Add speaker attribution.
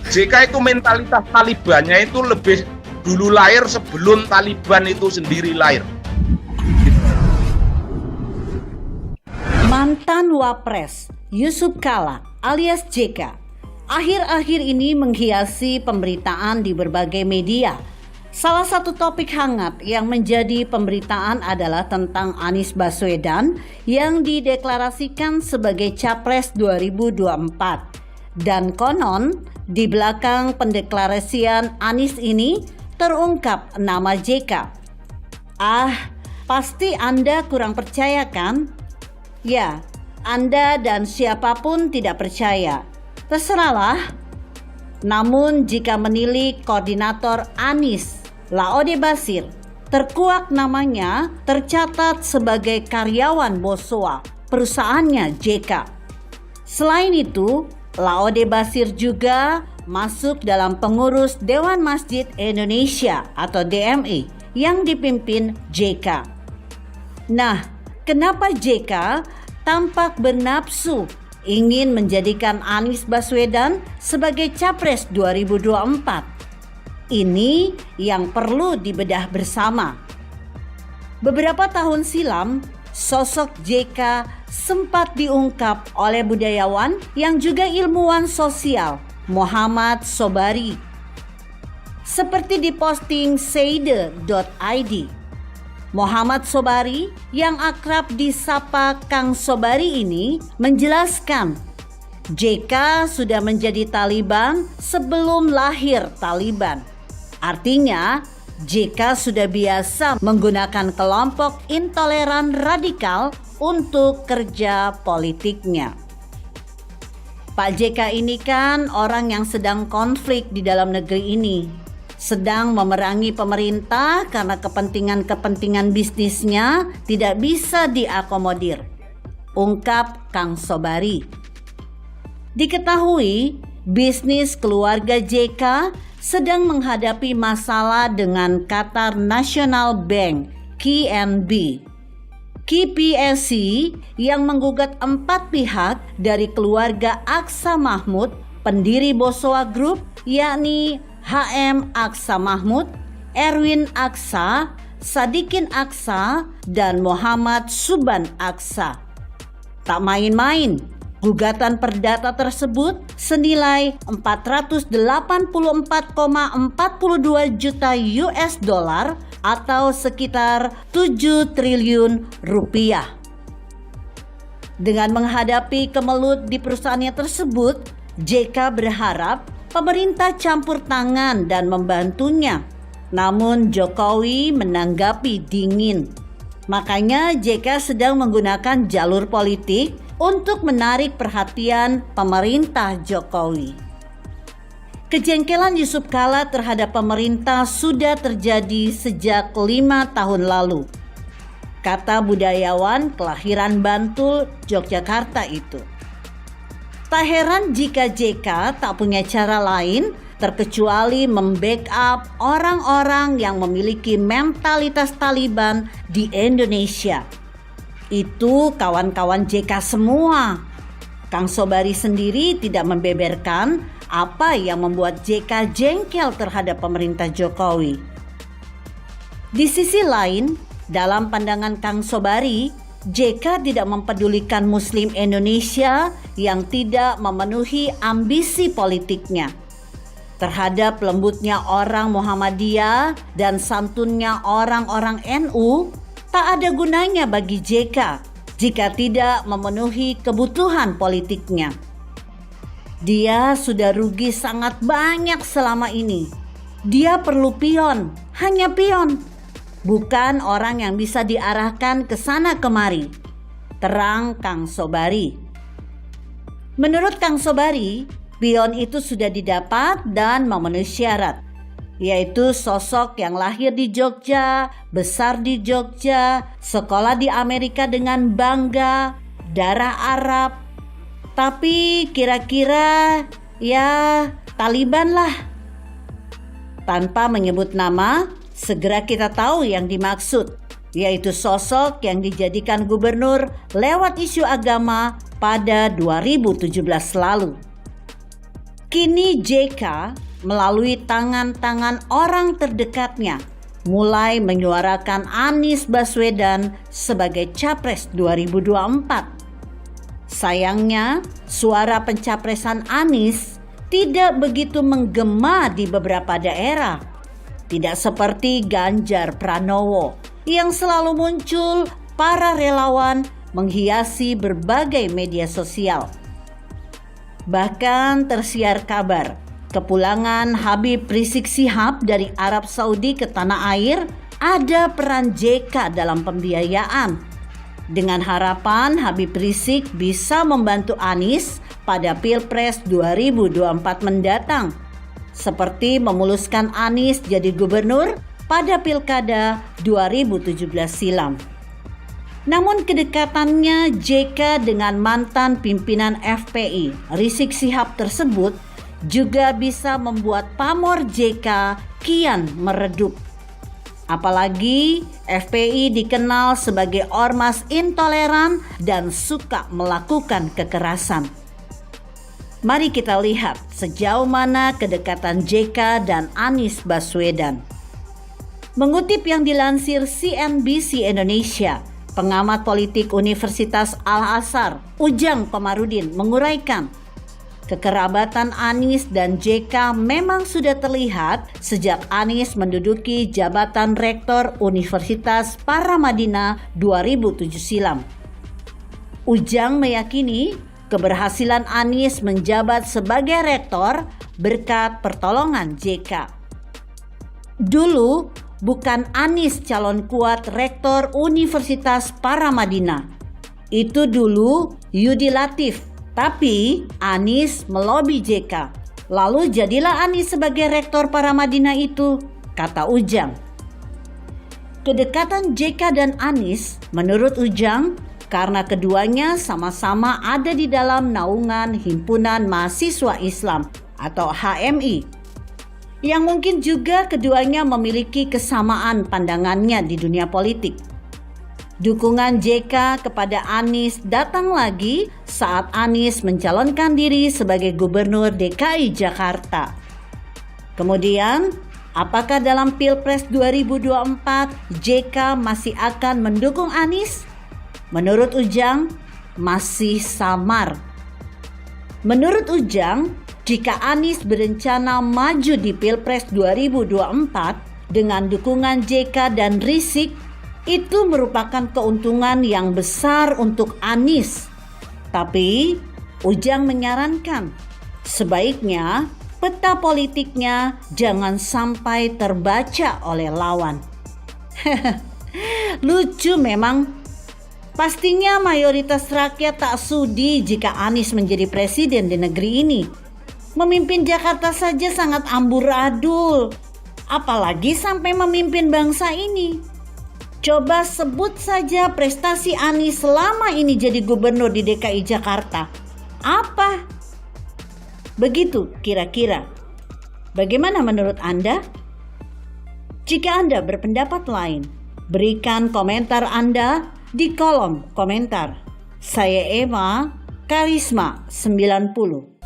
Speaker 1: JK itu mentalitas Talibannya itu lebih dulu lahir sebelum Taliban itu sendiri lahir.
Speaker 2: Mantan Wapres Yusuf Kala alias JK akhir-akhir ini menghiasi pemberitaan di berbagai media. Salah satu topik hangat yang menjadi pemberitaan adalah tentang Anies Baswedan yang dideklarasikan sebagai Capres 2024. Dan konon di belakang pendeklarasian Anies ini terungkap nama JK. Pasti Anda kurang percaya kan? Ya, Anda dan siapapun tidak percaya. Terserahlah. Namun jika menilik koordinator Anies, Laode Basir, terkuak namanya tercatat sebagai karyawan Bosowa, perusahaannya JK. Selain itu, Laode Basir juga masuk dalam pengurus Dewan Masjid Indonesia atau DMI yang dipimpin JK. Nah, kenapa JK tampak bernafsu ingin menjadikan Anies Baswedan sebagai Capres 2024? Ini yang perlu dibedah bersama. Beberapa tahun silam, sosok JK sempat diungkap oleh budayawan yang juga ilmuwan sosial, Muhammad Sobari. Seperti diposting seide.id, Muhammad Sobari yang akrab disapa Kang Sobari ini menjelaskan JK sudah menjadi Taliban sebelum lahir Taliban. Artinya JK sudah biasa menggunakan kelompok intoleran radikal untuk kerja politiknya. Pak JK ini kan orang yang sedang konflik di dalam negeri ini, sedang memerangi pemerintah karena kepentingan-kepentingan bisnisnya tidak bisa diakomodir, ungkap Kang Sobari. Diketahui bisnis keluarga JK sedang menghadapi masalah dengan Qatar National Bank (QNB). KPSC yang menggugat 4 pihak dari keluarga Aksa Mahmud, pendiri Bosowa Group, yakni HM Aksa Mahmud, Erwin Aksa, Sadikin Aksa, dan Muhammad Suban Aksa. Tak main-main, gugatan perdata tersebut senilai 484,42 juta US dollar atau sekitar 7 triliun rupiah. Dengan menghadapi kemelut di perusahaannya tersebut, JK berharap pemerintah campur tangan dan membantunya. Namun Jokowi menanggapi dingin. Makanya JK sedang menggunakan jalur politik untuk menarik perhatian pemerintah Jokowi. Kejengkelan Yusuf Kala terhadap pemerintah sudah terjadi sejak 5 tahun lalu, kata budayawan kelahiran Bantul, Yogyakarta itu. Tak heran jika JK tak punya cara lain terkecuali membackup orang-orang yang memiliki mentalitas Taliban di Indonesia. Itu kawan-kawan JK semua. Kang Sobari sendiri tidak membeberkan apa yang membuat JK jengkel terhadap pemerintah Jokowi. Di sisi lain, dalam pandangan Kang Sobari, JK tidak mempedulikan Muslim Indonesia yang tidak memenuhi ambisi politiknya. Terhadap lembutnya orang Muhammadiyah dan santunnya orang-orang NU, tak ada gunanya bagi JK jika tidak memenuhi kebutuhan politiknya. Dia sudah rugi sangat banyak selama ini. Dia perlu pion, hanya pion. Bukan orang yang bisa diarahkan ke sana kemari, terang Kang Sobari. Menurut Kang Sobari, pion itu sudah didapat dan memenuhi syarat, yaitu sosok yang lahir di Jogja, besar di Jogja, sekolah di Amerika dengan bangga, darah Arab. Tapi kira-kira ya Taliban lah. Tanpa menyebut nama, segera kita tahu yang dimaksud, yaitu sosok yang dijadikan gubernur lewat isu agama pada 2017 lalu. Kini JK melalui tangan-tangan orang terdekatnya mulai menyuarakan Anies Baswedan sebagai Capres 2024. Sayangnya, suara pencapresan Anies tidak begitu menggema di beberapa daerah. Tidak seperti Ganjar Pranowo yang selalu muncul para relawan menghiasi berbagai media sosial. Bahkan tersiar kabar kepulangan Habib Rizik Syihab dari Arab Saudi ke tanah air ada peran JK dalam pembiayaan. Dengan harapan Habib Rizik bisa membantu Anies pada Pilpres 2024 mendatang, seperti memuluskan Anies jadi gubernur pada Pilkada 2017 silam. Namun kedekatannya JK dengan mantan pimpinan FPI Rizik Syihab tersebut juga bisa membuat pamor JK kian meredup. Apalagi FPI dikenal sebagai ormas intoleran dan suka melakukan kekerasan. Mari kita lihat sejauh mana kedekatan JK dan Anies Baswedan. Mengutip yang dilansir CNBC Indonesia, pengamat politik Universitas Al-Azhar, Ujang Komarudin menguraikan, kekerabatan Anies dan JK memang sudah terlihat sejak Anies menduduki jabatan Rektor Universitas Paramadina 2007 silam. Ujang meyakini keberhasilan Anies menjabat sebagai rektor berkat pertolongan JK. Dulu bukan Anies calon kuat Rektor Universitas Paramadina. Itu dulu Yudi Latif. Tapi Anies melobi JK. Lalu jadilah Anies sebagai rektor Paramadina itu, kata Ujang. Kedekatan JK dan Anies menurut Ujang karena keduanya sama-sama ada di dalam naungan Himpunan Mahasiswa Islam atau HMI. Yang mungkin juga keduanya memiliki kesamaan pandangannya di dunia politik. Dukungan JK kepada Anies datang lagi saat Anies mencalonkan diri sebagai Gubernur DKI Jakarta. Kemudian, apakah dalam Pilpres 2024 JK masih akan mendukung Anies? Menurut Ujang, masih samar. Menurut Ujang, jika Anies berencana maju di Pilpres 2024 dengan dukungan JK dan Rizik, itu merupakan keuntungan yang besar untuk Anies. Tapi Ujang menyarankan sebaiknya peta politiknya jangan sampai terbaca oleh lawan. Lucu memang. Pastinya mayoritas rakyat tak sudi jika Anies menjadi presiden di negeri ini. Memimpin Jakarta saja sangat amburadul, apalagi sampai memimpin bangsa ini. Coba sebut saja prestasi Anies selama ini jadi gubernur di DKI Jakarta. Apa? Begitu kira-kira. Bagaimana menurut Anda? Jika Anda berpendapat lain, berikan komentar Anda di kolom komentar. Saya Eva, Karisma 90.